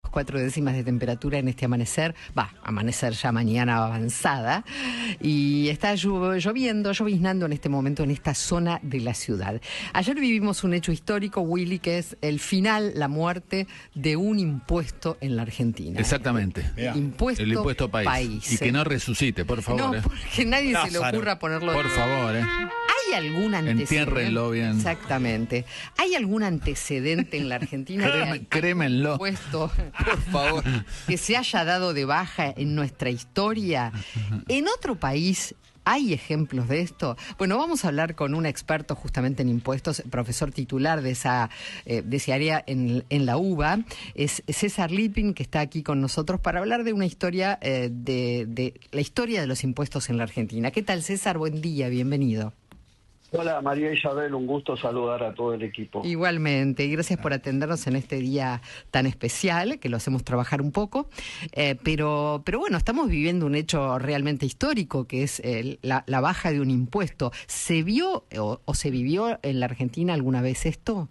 4 décimas de temperatura en este amanecer, amanecer ya mañana avanzada, y está lloviznando en este momento en esta zona de la ciudad. Ayer vivimos un hecho histórico, Willy, que es el final, la muerte de un impuesto en la Argentina. Exactamente. El impuesto país. Y que no resucite, por favor. No, porque nadie se le ocurra ponerlo. Por favor, ¿Hay algún antecedente? Entiérrenlo bien. Exactamente. ¿Hay algún antecedente en la Argentina? Crémenlo. Impuesto, por favor. Que se haya dado de baja en nuestra historia. ¿En otro país hay ejemplos de esto? Bueno, vamos a hablar con un experto justamente en impuestos, profesor titular de ese área en la UBA. Es César Lipin, que está aquí con nosotros para hablar de una historia, de la historia de los impuestos en la Argentina. ¿Qué tal, César? Buen día, bienvenido. Hola María Isabel, un gusto saludar a todo el equipo. Igualmente, y gracias por atendernos en este día tan especial, que lo hacemos trabajar un poco, pero bueno, estamos viviendo un hecho realmente histórico, que es la baja de un impuesto. ¿Se vio o se vivió en la Argentina alguna vez esto?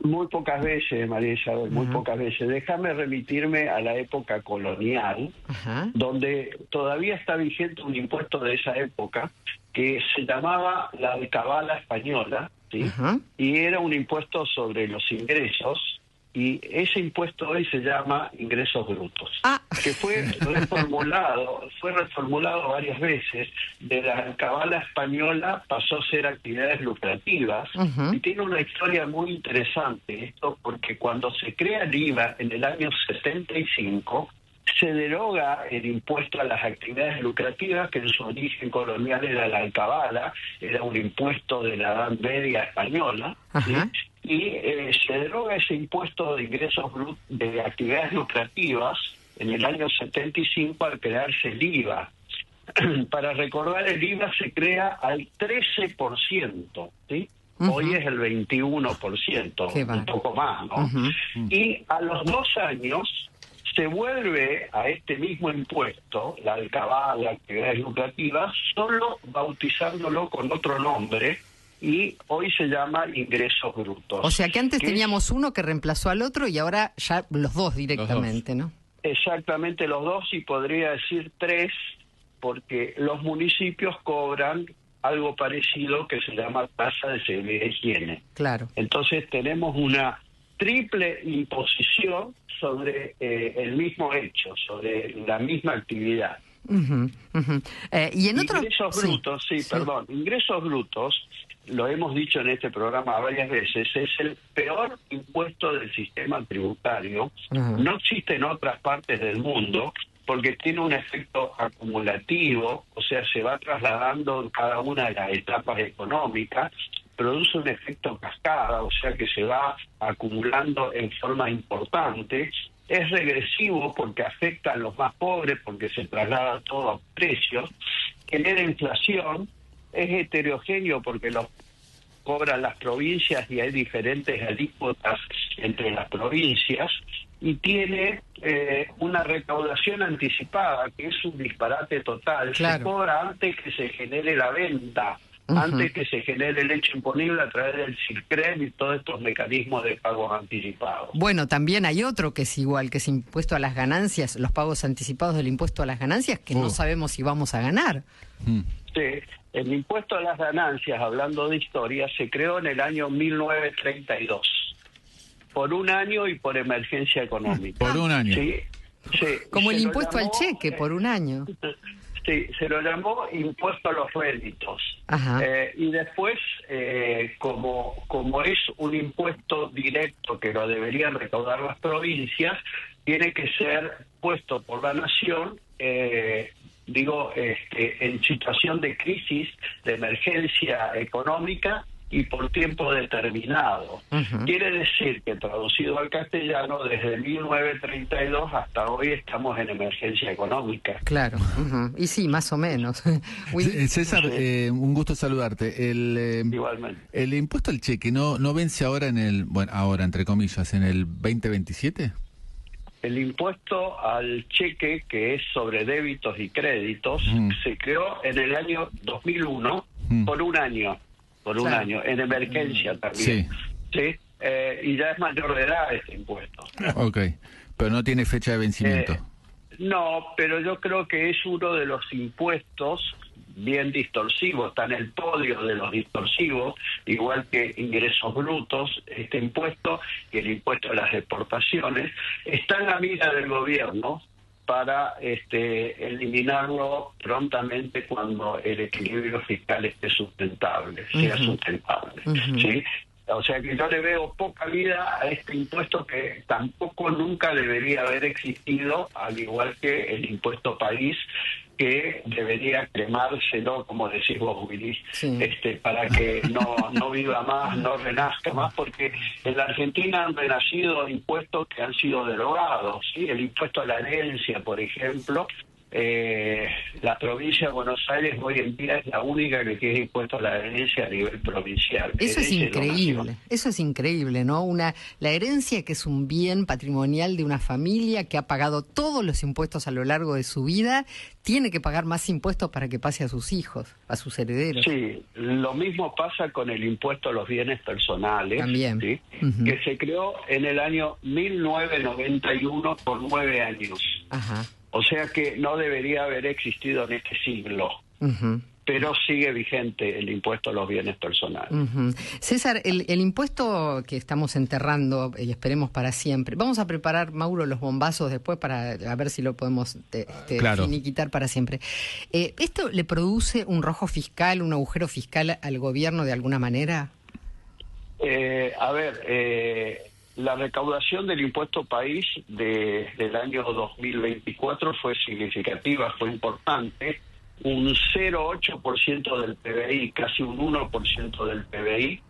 Muy pocas veces, María Isabel, muy pocas veces. Déjame remitirme a la época colonial, donde todavía está vigente un impuesto de esa época que se llamaba la alcabala española, ¿sí? Y era un impuesto sobre los ingresos, y ese impuesto hoy se llama ingresos brutos, que fue reformulado varias veces. De la alcabala española pasó a ser actividades lucrativas, y tiene una historia muy interesante esto, porque cuando se crea el IVA en el año 75, se deroga el impuesto a las actividades lucrativas, que en su origen colonial era la alcabala, era un impuesto de la Edad Media española, ¿sí? Y se deroga ese impuesto de ingresos de actividades lucrativas en el año 75 al crearse el IVA. Para recordar, el IVA se crea al 13%, ¿sí? Hoy es el 21%, un poco más, ¿no? Y a los 2 años se vuelve a este mismo impuesto, la alcabala, actividades lucrativas, solo bautizándolo con otro nombre, y hoy se llama ingresos brutos. O sea que antes teníamos uno que reemplazó al otro y ahora ya los dos directamente, ¿no? Exactamente, los dos, y podría decir 3, porque los municipios cobran algo parecido que se llama tasa de seguridad e higiene. Claro. Entonces tenemos una triple imposición sobre el mismo hecho, sobre la misma actividad. Y en ingresos brutos, ingresos brutos, lo hemos dicho en este programa varias veces, es el peor impuesto del sistema tributario. No existe en otras partes del mundo, porque tiene un efecto acumulativo, o sea, se va trasladando en cada una de las etapas económicas, produce un efecto cascada, o sea que se va acumulando en forma importante. Es regresivo porque afecta a los más pobres, porque se traslada todo a precios, genera inflación, es heterogéneo porque los cobran las provincias y hay diferentes alícuotas entre las provincias, y tiene una recaudación anticipada, que es un disparate total. Claro. Se cobra antes que se genere la venta, antes que se genere el hecho imponible a través del CIRCREM y todos estos mecanismos de pagos anticipados. Bueno, también hay otro que es igual, que es impuesto a las ganancias, los pagos anticipados del impuesto a las ganancias, que no sabemos si vamos a ganar. Sí, el impuesto a las ganancias, hablando de historia, se creó en el año 1932, por un año y por emergencia económica. Por un año. Sí, como el impuesto al cheque, por un año. Sí, se lo llamó impuesto a los réditos. Y después, como es un impuesto directo que lo deberían recaudar las provincias, tiene que ser puesto por la nación, en situación de crisis, de emergencia económica y por tiempo determinado. Quiere decir que, traducido al castellano, desde 1932 hasta hoy estamos en emergencia económica. Claro, y sí, más o menos. César, un gusto saludarte. Igualmente. ¿El impuesto al cheque no vence ahora ahora entre comillas, en el 2027? El impuesto al cheque, que es sobre débitos y créditos, se creó en el año 2001 por un año. Un año, en emergencia también. Sí. Y ya es mayor de edad este impuesto. Ok. Pero no tiene fecha de vencimiento. No, pero yo creo que es uno de los impuestos bien distorsivos, está en el podio de los distorsivos, igual que ingresos brutos. Este impuesto, que el impuesto a las exportaciones, está en la mira del gobierno para eliminarlo prontamente cuando el equilibrio fiscal esté sustentable, sea sustentable, ¿sí? O sea que yo le veo poca vida a este impuesto, que tampoco nunca debería haber existido, al igual que el impuesto país, que debería cremárselo, como decís vos, Willy, para que no viva más, no renazca más, porque en la Argentina han renacido impuestos que han sido derogados, ¿sí? El impuesto a la herencia, por ejemplo. La provincia de Buenos Aires hoy en día es la única que tiene impuesto a la herencia a nivel provincial. Eso es increíble, ¿no? La herencia, que es un bien patrimonial de una familia que ha pagado todos los impuestos a lo largo de su vida, tiene que pagar más impuestos para que pase a sus hijos, a sus herederos. Sí, lo mismo pasa con el impuesto a los bienes personales. También. ¿Sí? Que se creó en el año 1991 por 9 años. Ajá. O sea que no debería haber existido en este siglo, pero sigue vigente el impuesto a los bienes personales. César, el impuesto que estamos enterrando, y esperemos para siempre, vamos a preparar, Mauro, los bombazos después para a ver si lo podemos finiquitar para siempre. ¿Esto le produce un rojo fiscal, un agujero fiscal al gobierno de alguna manera? La recaudación del impuesto país del año 2024 fue significativa, fue importante, un 0,8% del PBI, casi un 1% del PBI,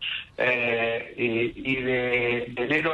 y de enero